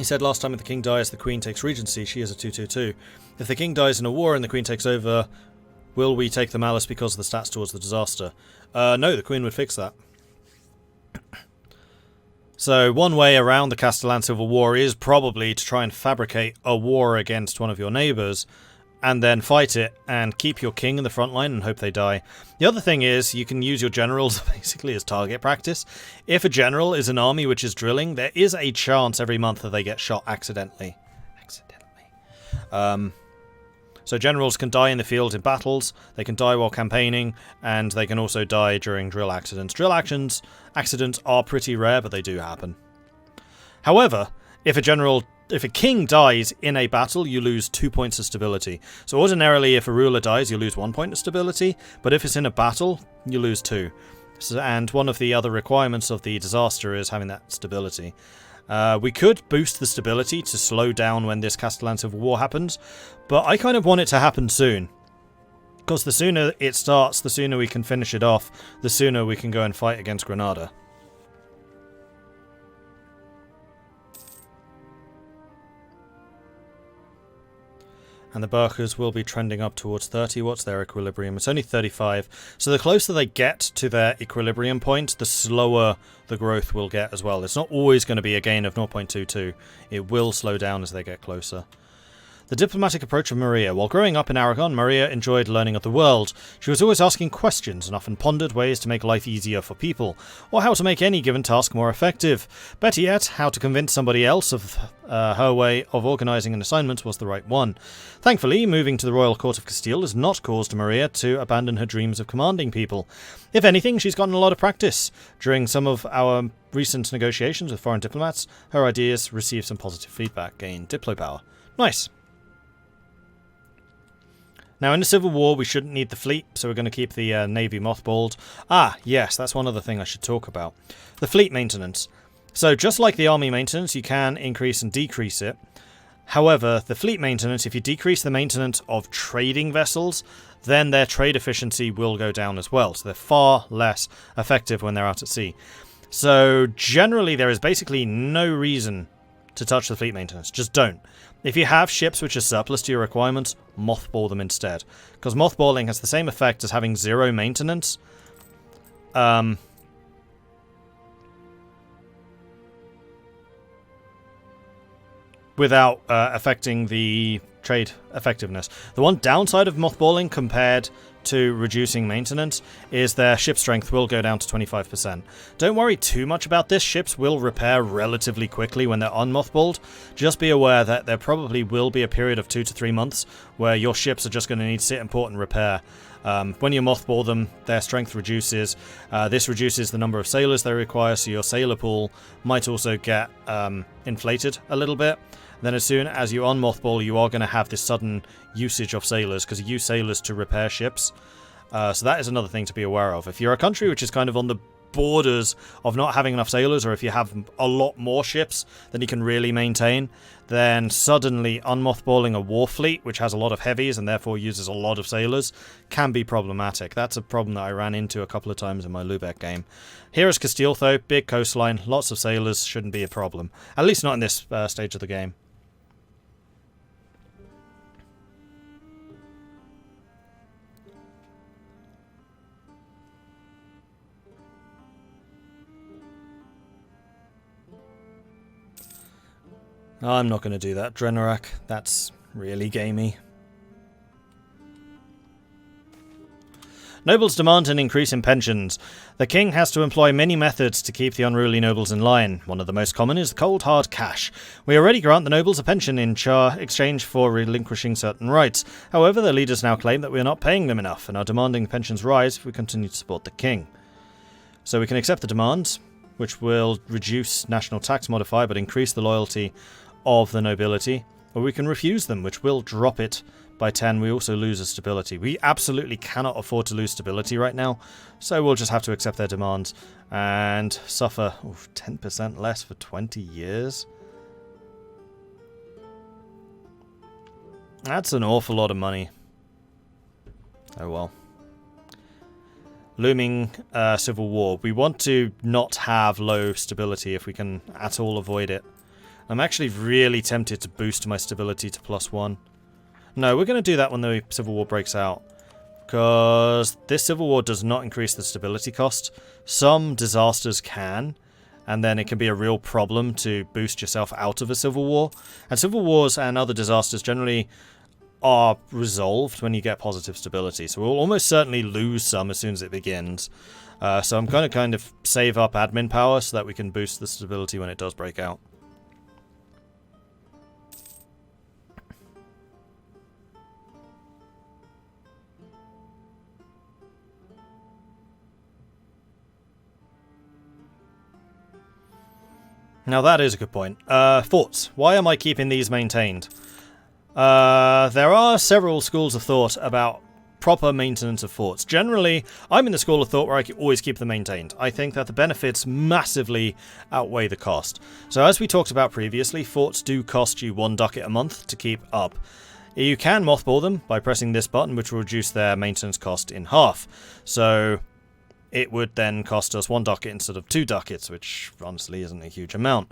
He said last time if the king dies, the queen takes regency. She is a 2/2/2. If the king dies in a war and the queen takes over, will we take the malice because of the stats towards the disaster? No, the queen would fix that. So one way around the Castile Civil War is probably to try and fabricate a war against one of your neighbours and then fight it and keep your king in the front line and hope they die. The other thing is you can use your generals basically as target practice. If a general is an army which is drilling, there is a chance every month that they get shot accidentally. So generals can die in the field in battles, they can die while campaigning, and they can also die during drill accidents. Drill accidents are pretty rare, but they do happen. However, if a king dies in a battle, you lose 2 points of stability. So ordinarily, if a ruler dies, you lose 1 point of stability, but if it's in a battle, you lose 2. And one of the other requirements of the disaster is having that stability. We could boost the stability to slow down when this Castile Civil War happens, but I kind of want it to happen soon. Because the sooner it starts, the sooner we can finish it off, the sooner we can go and fight against Granada. And the Burkers will be trending up towards 30. What's their equilibrium? It's only 35. So the closer they get to their equilibrium point, the slower the growth will get as well. It's not always going to be a gain of 0.22. It will slow down as they get closer. The diplomatic approach of Maria. While growing up in Aragon, Maria enjoyed learning of the world. She was always asking questions and often pondered ways to make life easier for people, or how to make any given task more effective. Better yet, how to convince somebody else of her way of organising an assignment was the right one. Thankfully, moving to the royal court of Castile has not caused Maria to abandon her dreams of commanding people. If anything, she's gotten a lot of practice. During some of our recent negotiations with foreign diplomats, her ideas received some positive feedback, gained diplo power. Nice. Now, in the Civil War, we shouldn't need the fleet, so we're going to keep the Navy mothballed. Ah, yes, that's one other thing I should talk about. The fleet maintenance. So, just like the army maintenance, you can increase and decrease it. However, the fleet maintenance, if you decrease the maintenance of trading vessels, then their trade efficiency will go down as well. So they're far less effective when they're out at sea. So, generally, there is basically no reason to touch the fleet maintenance. Just don't. If you have ships which are surplus to your requirements, mothball them instead. Because mothballing has the same effect as having zero maintenance. Without affecting the trade effectiveness. The one downside of mothballing compared to reducing maintenance is their ship strength will go down to 25%. Don't worry too much about this. Ships will repair relatively quickly when they're unmothballed. Just be aware that there probably will be a period of 2 to 3 months where your ships are just going to need to sit in port and repair. When you mothball them, their strength reduces. This reduces the number of sailors they require, so your sailor pool might also get inflated a little bit. Then as soon as you unmothball, you are going to have this sudden usage of sailors, because you use sailors to repair ships. So that is another thing to be aware of. If you're a country which is kind of on the borders of not having enough sailors, or if you have a lot more ships than you can really maintain, then suddenly unmothballing a war fleet, which has a lot of heavies and therefore uses a lot of sailors, can be problematic. That's a problem that I ran into a couple of times in my Lubeck game. Here is Castile though, big coastline, lots of sailors, shouldn't be a problem. At least not in this stage of the game. I'm not going to do that, Drenorak. That's really gamey. Nobles demand an increase in pensions. The king has to employ many methods to keep the unruly nobles in line. One of the most common is cold hard cash. We already grant the nobles a pension in exchange for relinquishing certain rights. However, their leaders now claim that we are not paying them enough and are demanding pensions rise if we continue to support the king. So we can accept the demands, which will reduce national tax modifier but increase the loyalty of the nobility, or we can refuse them, which will drop it by 10. We also lose a stability. We absolutely cannot afford to lose stability right now, so we'll just have to accept their demands and suffer 10% less for 20 years. That's an awful lot of money. Oh well. Looming civil war. We want to not have low stability if we can at all avoid it. I'm actually really tempted to boost my stability to +1. No, we're going to do that when the Civil War breaks out. Because this Civil War does not increase the stability cost. Some disasters can, and then it can be a real problem to boost yourself out of a Civil War. And Civil Wars and other disasters generally are resolved when you get positive stability. So we'll almost certainly lose some as soon as it begins. So I'm going to kind of save up admin power so that we can boost the stability when it does break out. Now that is a good point. Forts. Why am I keeping these maintained? There are several schools of thought about proper maintenance of forts. Generally, I'm in the school of thought where I can always keep them maintained. I think that the benefits massively outweigh the cost. So as we talked about previously, forts do cost you 1 ducat a month to keep up. You can mothball them by pressing this button, which will reduce their maintenance cost in half. So it would then cost us 1 ducat instead of 2 ducats, which honestly isn't a huge amount.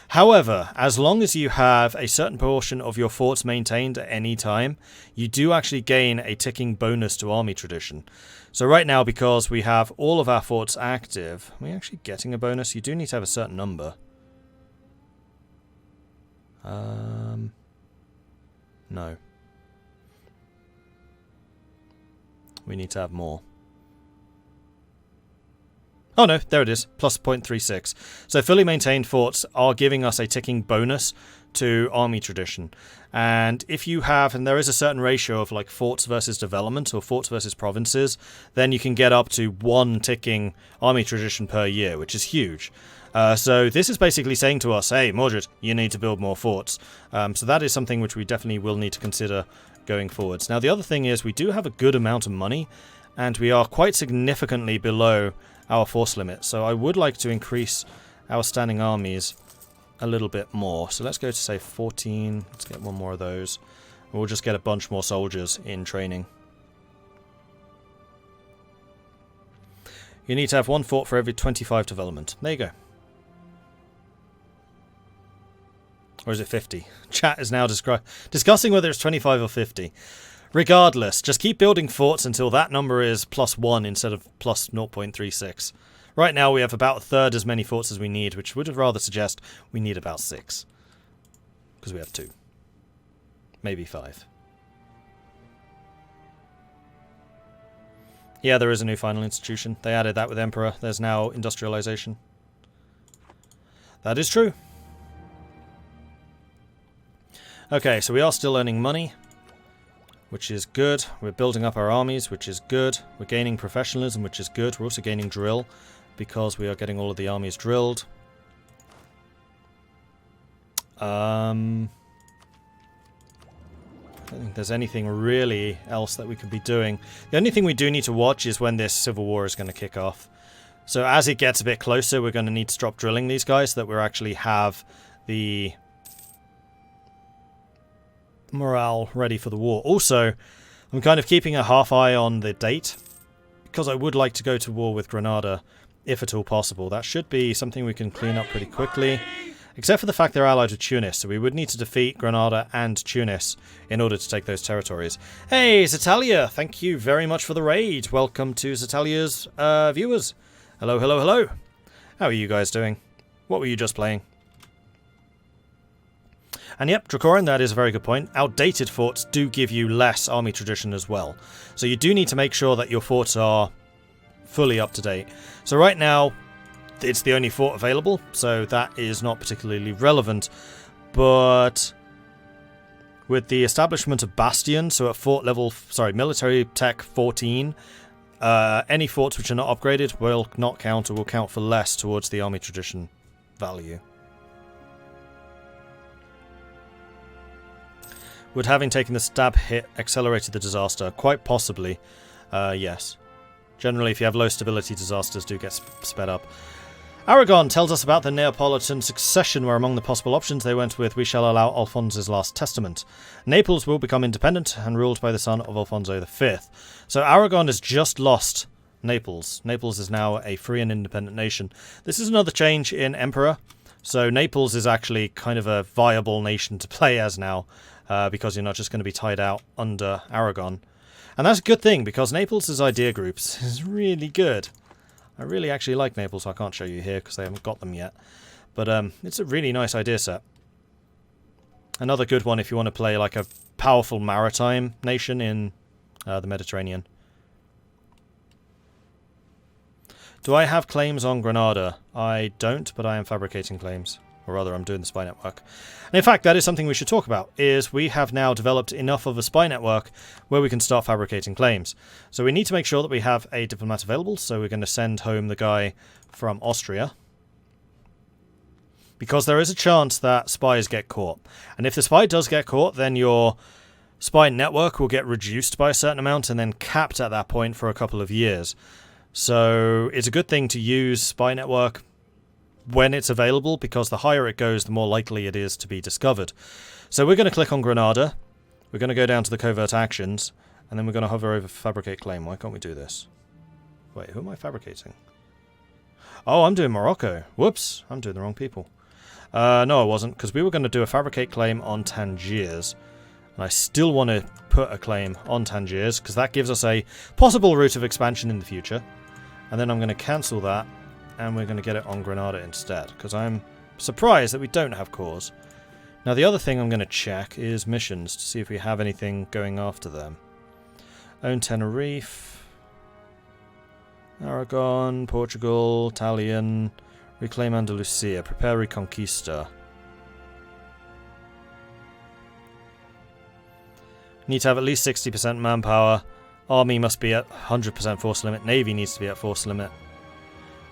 However, as long as you have a certain portion of your forts maintained at any time, you do actually gain a ticking bonus to army tradition. So right now, because we have all of our forts active, are we actually getting a bonus? You do need to have a certain number. No. We need to have more. Oh no, there it is, plus 0.36. So fully maintained forts are giving us a ticking bonus to army tradition. And if you have, and there is a certain ratio of like forts versus development or forts versus provinces, then you can get up to 1 ticking army tradition per year, which is huge. So this is basically saying to us, hey, Mordred, you need to build more forts. So that is something which we definitely will need to consider going forwards. Now the other thing is we do have a good amount of money, and we are quite significantly below our force limit, so I would like to increase our standing armies a little bit more. So let's go to say 14. Let's get 1 more of those. We'll just get a bunch more soldiers in training. You need to have 1 fort for every 25 development. There you go. Or is it 50? Chat is now discussing whether it's 25 or 50. Regardless, just keep building forts until that number is +1 instead of plus 0.36. Right now we have about 1/3 as many forts as we need, which would rather suggest we need about 6. Because we have 2. Maybe 5. Yeah, there is a new final institution. They added that with Emperor. There's now Industrialization. That is true. Okay, so we are still earning money, which is good. We're building up our armies, which is good. We're gaining professionalism, which is good. We're also gaining drill, because we are getting all of the armies drilled. I don't think there's anything really else that we could be doing. The only thing we do need to watch is when this civil war is going to kick off. So as it gets a bit closer, we're going to need to stop drilling these guys so that we actually have the morale ready for the war. Also, I'm kind of keeping a half eye on the date, because I would like to go to war with Granada, if at all possible. That should be something we can clean up pretty quickly, except for the fact they're allied with Tunis, so we would need to defeat Granada and Tunis in order to take those territories. Hey, Zatalia, thank you very much for the raid. Welcome to Zatalia's viewers. Hello, hello, hello. How are you guys doing? What were you just playing? And yep, Dracoran, that is a very good point. Outdated forts do give you less army tradition as well. So you do need to make sure that your forts are fully up to date. So right now, it's the only fort available, so that is not particularly relevant. But with the establishment of Bastion, so at fort level, military tech 14, any forts which are not upgraded will not count or will count for less towards the army tradition value. Would having taken the stab hit accelerated the disaster? Quite possibly, yes. Generally, if you have low stability, disasters do get sped up. Aragon tells us about the Neapolitan Succession, where among the possible options they went with, we shall allow Alfonso's last testament. Naples will become independent and ruled by the son of Alfonso V. So Aragon has just lost Naples. Naples is now a free and independent nation. This is another change in Emperor. So Naples is actually kind of a viable nation to play as now, because you're not just going to be tied out under Aragon. And that's a good thing, because Naples' idea groups is really good. I really actually like Naples. I can't show you here because they haven't got them yet. But it's a really nice idea set. Another good one if you want to play like a powerful maritime nation in the Mediterranean. Do I have claims on Granada? I don't, but I am fabricating claims. Or rather, I'm doing the spy network. And in fact, that is something we should talk about, is we have now developed enough of a spy network where we can start fabricating claims. So we need to make sure that we have a diplomat available, so we're going to send home the guy from Austria. Because there is a chance that spies get caught. And if the spy does get caught, then your spy network will get reduced by a certain amount and then capped at that point for a couple of years. So it's a good thing to use spy network when it's available, because the higher it goes, the more likely it is to be discovered. So we're going to click on Granada. We're going to go down to the covert actions, and then we're going to hover over fabricate claim. Why can't we do this? Wait, who am I fabricating? Oh, I'm doing Morocco. Whoops, I'm doing the wrong people. No, I wasn't, because we were going to do a fabricate claim on Tangiers. And I still want to put a claim on Tangiers, because that gives us a possible route of expansion in the future. And then I'm going to cancel that, and we're going to get it on Granada instead, because I'm surprised that we don't have cores. Now the other thing I'm going to check is missions, to see if we have anything going after them. Own Tenerife, Aragon, Portugal, Italian, reclaim Andalusia, prepare Reconquista. Need to have at least 60% manpower. Army must be at 100% force limit. Navy needs to be at force limit.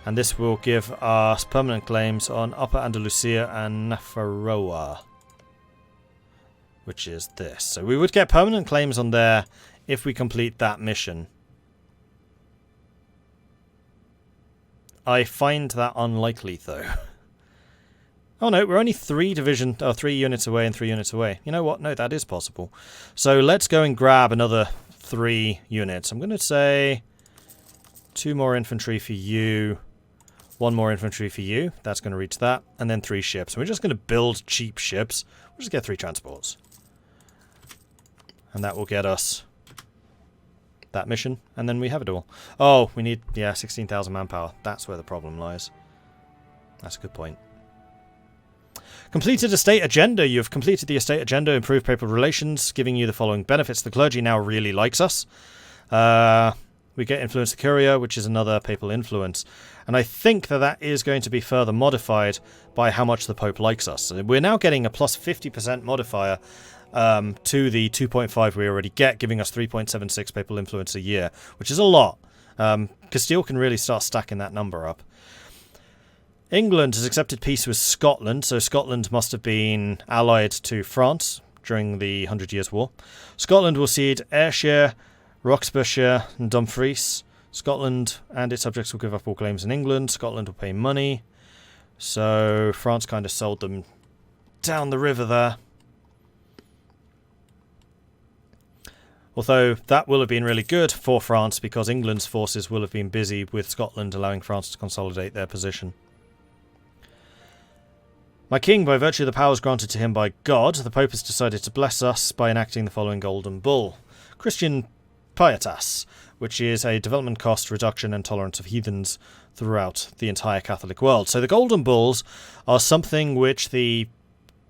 And this will give us permanent claims on Upper Andalusia and Nafarroa, which is this. So we would get permanent claims on there if we complete that mission. I find that unlikely, though. Oh no, we're only 3 units away and 3 units away. You know what? No, that is possible. So let's go and grab another 3 units. I'm going to say 2 more infantry for you, 1 more infantry for you. That's going to reach that. And then 3 ships. We're just going to build cheap ships. We'll just get 3 transports. And that will get us that mission. And then we have it all. Oh, we need, 16,000 manpower. That's where the problem lies. That's a good point. Completed estate agenda. You've completed the estate agenda, improved papal relations, giving you the following benefits. The clergy now really likes us. We get influence the curia, which is another papal influence. And I think that that is going to be further modified by how much the Pope likes us. So we're now getting a plus 50% modifier to the 2.5 we already get, giving us 3.76 papal influence a year, which is a lot. Castile can really start stacking that number up. England has accepted peace with Scotland, so Scotland must have been allied to France during the 100 Years' War. Scotland will cede Ayrshire, Roxburghshire and Dumfries. Scotland and its subjects will give up all claims in England. Scotland will pay money. So France kind of sold them down the river there. Although that will have been really good for France, because England's forces will have been busy with Scotland, allowing France to consolidate their position. My king, by virtue of the powers granted to him by God, the Pope has decided to bless us by enacting the following golden bull. Christian Pietas, which is a development cost reduction and tolerance of heathens throughout the entire Catholic world. So the golden bulls are something which the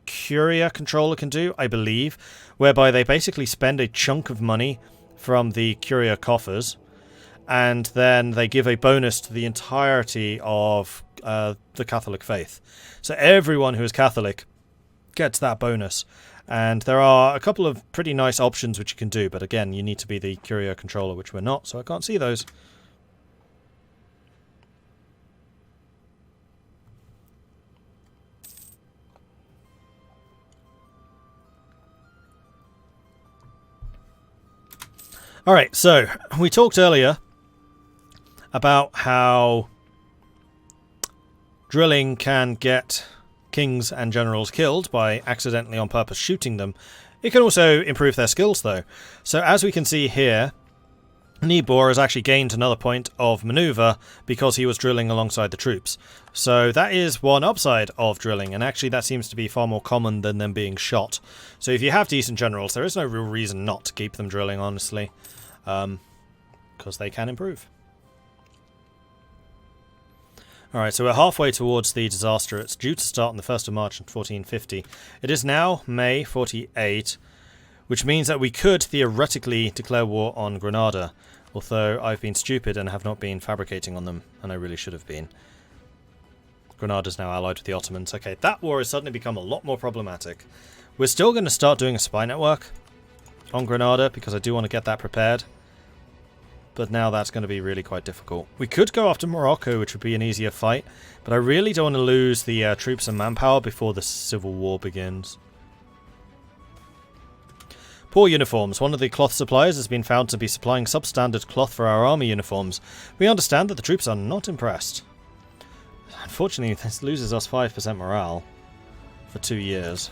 Curia controller can do, I believe, whereby they basically spend a chunk of money from the Curia coffers, and then they give a bonus to the entirety of the Catholic faith. So everyone who is Catholic gets that bonus. And there are a couple of pretty nice options which you can do, but again, you need to be the Curia controller, which we're not, so I can't see those. Alright, so we talked earlier about how drilling can get kings and generals killed by accidentally on purpose shooting them. It can also improve their skills, though. So as we can see here, Niebuhr has actually gained another point of manoeuvre because he was drilling alongside the troops. So that is one upside of drilling, and actually that seems to be far more common than them being shot. So if you have decent generals, there is no real reason not to keep them drilling, honestly, because they can improve. Alright, so we're halfway towards the disaster. It's due to start on the 1st of March in 1450. It is now May 48, which means that we could theoretically declare war on Granada, although I've been stupid and have not been fabricating on them, and I really should have been. Granada's now allied with the Ottomans. Okay, that war has suddenly become a lot more problematic. We're still going to start doing a spy network on Granada, because I do want to get that prepared. But now that's going to be really quite difficult. We could go after Morocco, which would be an easier fight, but I really don't want to lose the troops and manpower before the civil war begins. Poor uniforms. One of the cloth suppliers has been found to be supplying substandard cloth for our army uniforms. We understand that the troops are not impressed. Unfortunately, this loses us 5% morale for 2 years.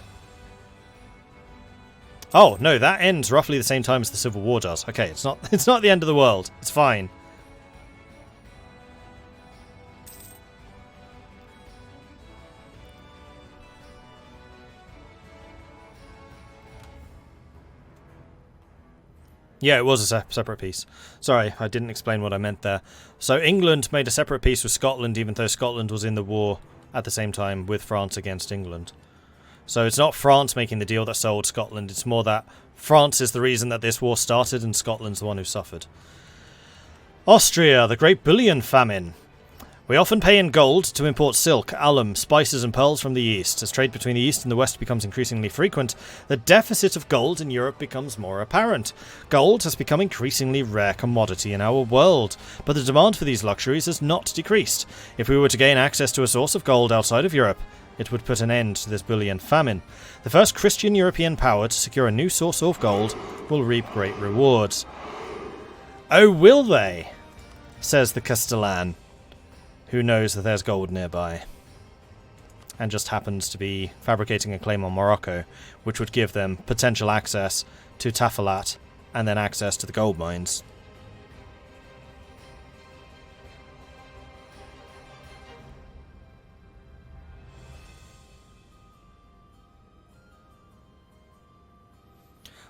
Oh, no, that ends roughly the same time as the Civil War does. Okay, it's not the end of the world. It's fine. Yeah, it was a separate peace. Sorry, I didn't explain what I meant there. So England made a separate peace with Scotland, even though Scotland was in the war at the same time with France against England. So it's not France making the deal that sold Scotland, it's more that France is the reason that this war started and Scotland's the one who suffered. Austria, the Great Bullion Famine. We often pay in gold to import silk, alum, spices and pearls from the East. As trade between the East and the West becomes increasingly frequent, the deficit of gold in Europe becomes more apparent. Gold has become increasingly rare commodity in our world, but the demand for these luxuries has not decreased. If we were to gain access to a source of gold outside of Europe, it would put an end to this bullion famine. The first Christian European power to secure a new source of gold will reap great rewards. Oh, will they? Says the Castellan, who knows that there's gold nearby, and just happens to be fabricating a claim on Morocco, which would give them potential access to Tafilat, and then access to the gold mines.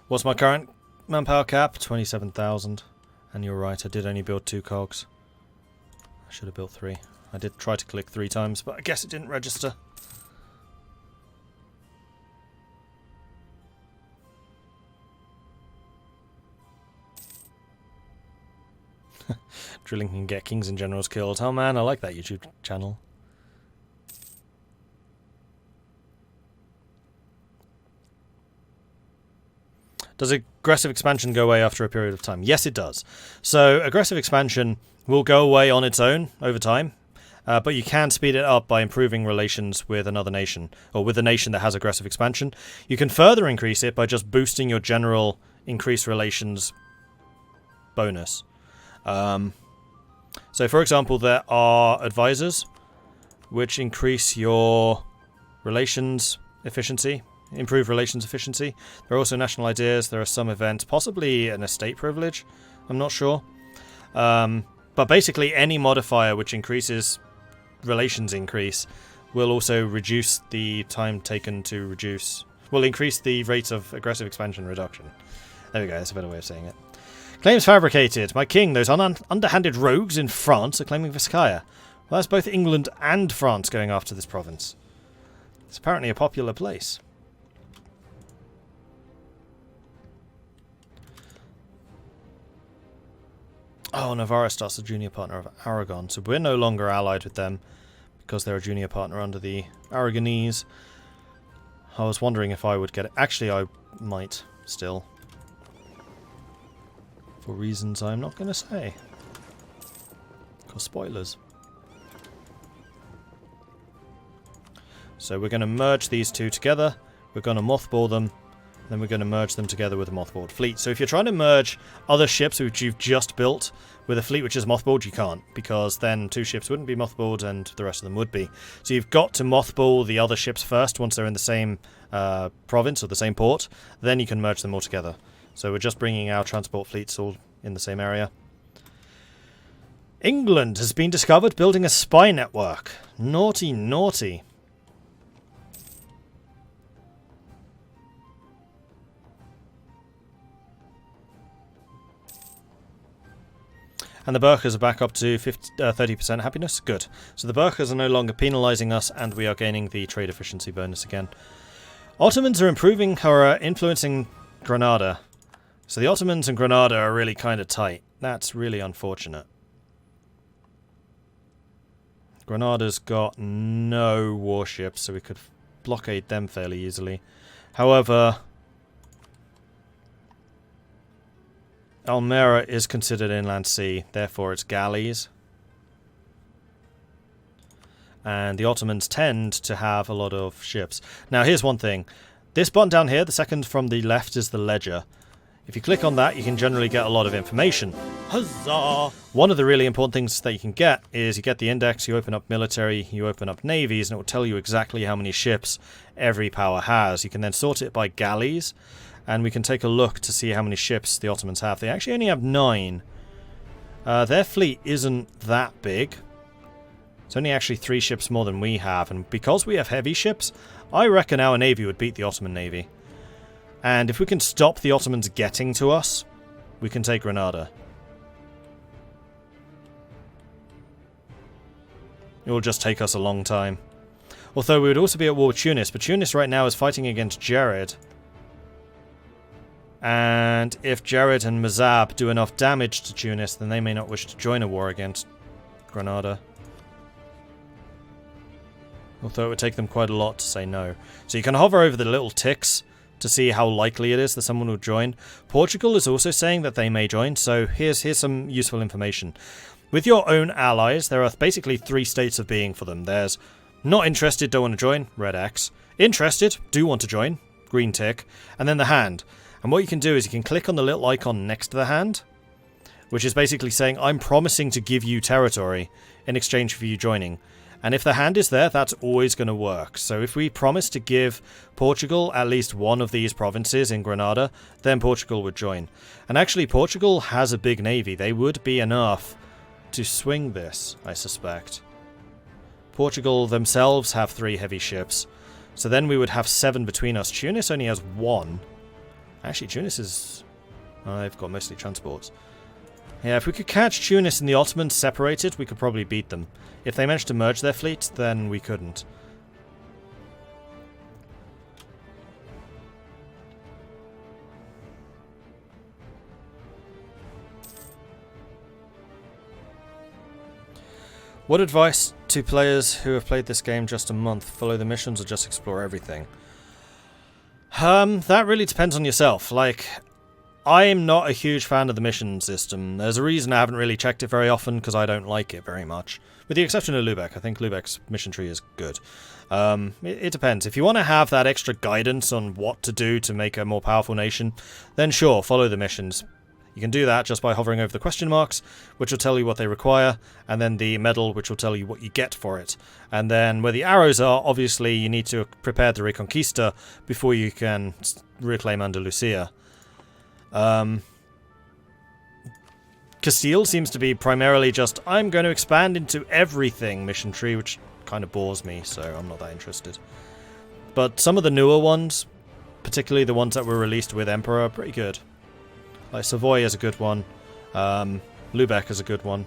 What's my current manpower cap? 27,000. And you're right, I did only build 2 cogs. I should have built 3. I did try to click 3 times, but I guess it didn't register. Drilling can get kings and generals killed. Oh man, I like that YouTube channel. Does aggressive expansion go away after a period of time? Yes, it does. So aggressive expansion will go away on its own over time, but you can speed it up by improving relations with another nation, or with a nation that has aggressive expansion. You can further increase it by just boosting your general increased relations bonus. So for example, there are advisors which increase your relations efficiency. Improve relations efficiency. There are also national ideas. There are some events, possibly an estate privilege. I'm not sure. But basically any modifier which increases relations increase will also reduce the time taken to reduce... will increase the rate of aggressive expansion reduction. There we go, that's a better way of saying it. Claims fabricated. My king, those underhanded rogues in France are claiming Vizcaya. Well, that's both England and France going after this province. It's apparently a popular place. Oh, Navarra starts a junior partner of Aragon, so we're no longer allied with them because they're a junior partner under the Aragonese. I was wondering if I would get it. Actually, I might still. For reasons I'm not going to say. Because spoilers. So we're going to merge these two together. We're going to mothball them. Then we're going to merge them together with a mothballed fleet. So if you're trying to merge other ships which you've just built with a fleet which is mothballed, you can't, because then 2 ships wouldn't be mothballed and the rest of them would be. So you've got to mothball the other ships first once they're in the same province or the same port. Then you can merge them all together. So we're just bringing our transport fleets all in the same area. England has been discovered building a spy network. Naughty, naughty. And the Burkhas are back up to 30% happiness. Good. So the Burkhas are no longer penalising us, and we are gaining the trade efficiency bonus again. Ottomans are improving or influencing Granada. So the Ottomans and Granada are really kind of tight. That's really unfortunate. Granada's got no warships, so we could blockade them fairly easily. However, Almera is considered inland sea, therefore it's galleys. And the Ottomans tend to have a lot of ships. Now here's one thing. This button down here, the second from the left, is the ledger. If you click on that, you can generally get a lot of information. Huzzah! One of the really important things that you can get is you get the index, you open up military, you open up navies, and it will tell you exactly how many ships every power has. You can then sort it by galleys, and we can take a look to see how many ships the Ottomans have. They actually only have 9. Their fleet isn't that big. It's only actually 3 ships more than we have, and because we have heavy ships, I reckon our navy would beat the Ottoman navy. And if we can stop the Ottomans getting to us, we can take Granada. It will just take us a long time. Although we would also be at war with Tunis, but Tunis right now is fighting against Jared. And if Jared and Mazab do enough damage to Tunis, then they may not wish to join a war against Granada. Although it would take them quite a lot to say no. So you can hover over the little ticks to see how likely it is that someone will join. Portugal is also saying that they may join, so here's some useful information. With your own allies, there are basically 3 states of being for them. There's not interested, don't want to join, red X. Interested, do want to join, green tick. And then the hand. And what you can do is you can click on the little icon next to the hand, which is basically saying, I'm promising to give you territory in exchange for you joining. And if the hand is there, that's always going to work. So if we promise to give Portugal at least one of these provinces in Granada, then Portugal would join. And actually, Portugal has a big navy. They would be enough to swing this, I suspect. Portugal themselves have 3 heavy ships. So then we would have 7 between us. Tunis only has 1. Actually, Tunis is... they've got mostly transports. Yeah, if we could catch Tunis and the Ottomans separated, we could probably beat them. If they managed to merge their fleet, then we couldn't. What advice to players who have played this game just a month? Follow the missions or just explore everything? That really depends on yourself. Like, I'm not a huge fan of the mission system. There's a reason I haven't really checked it very often, because I don't like it very much. With the exception of Lubeck. I think Lubeck's mission tree is good. It depends. If you want to have that extra guidance on what to do to make a more powerful nation, then sure, follow the missions. You can do that just by hovering over the question marks, which will tell you what they require, and then the medal, which will tell you what you get for it. And then where the arrows are, obviously you need to prepare the Reconquista before you can reclaim Andalusia. Castile seems to be primarily just, I'm going to expand into everything mission tree, which kind of bores me, so I'm not that interested. But some of the newer ones, particularly the ones that were released with Emperor, are pretty good. Like Savoy is a good one. Lubeck is a good one.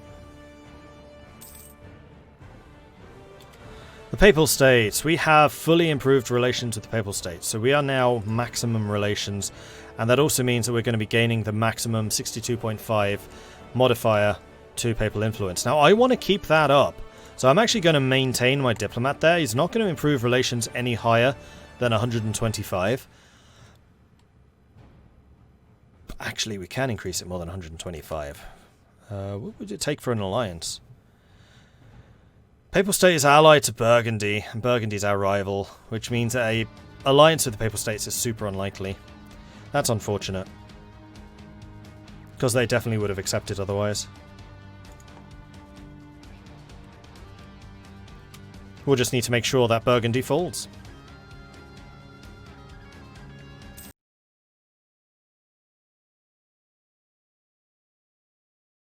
The Papal States. We have fully improved relations with the Papal States, so we are now maximum relations, and that also means that we're going to be gaining the maximum 62.5 modifier to Papal influence. Now, I want to keep that up, so I'm actually going to maintain my diplomat there. He's not going to improve relations any higher than 125. Actually, we can increase it more than 125. What would it take for an alliance? Papal State is allied to Burgundy, and Burgundy is our rival, which means that an alliance with the Papal States is super unlikely. That's unfortunate, because they definitely would have accepted otherwise. We'll just need to make sure that Burgundy folds.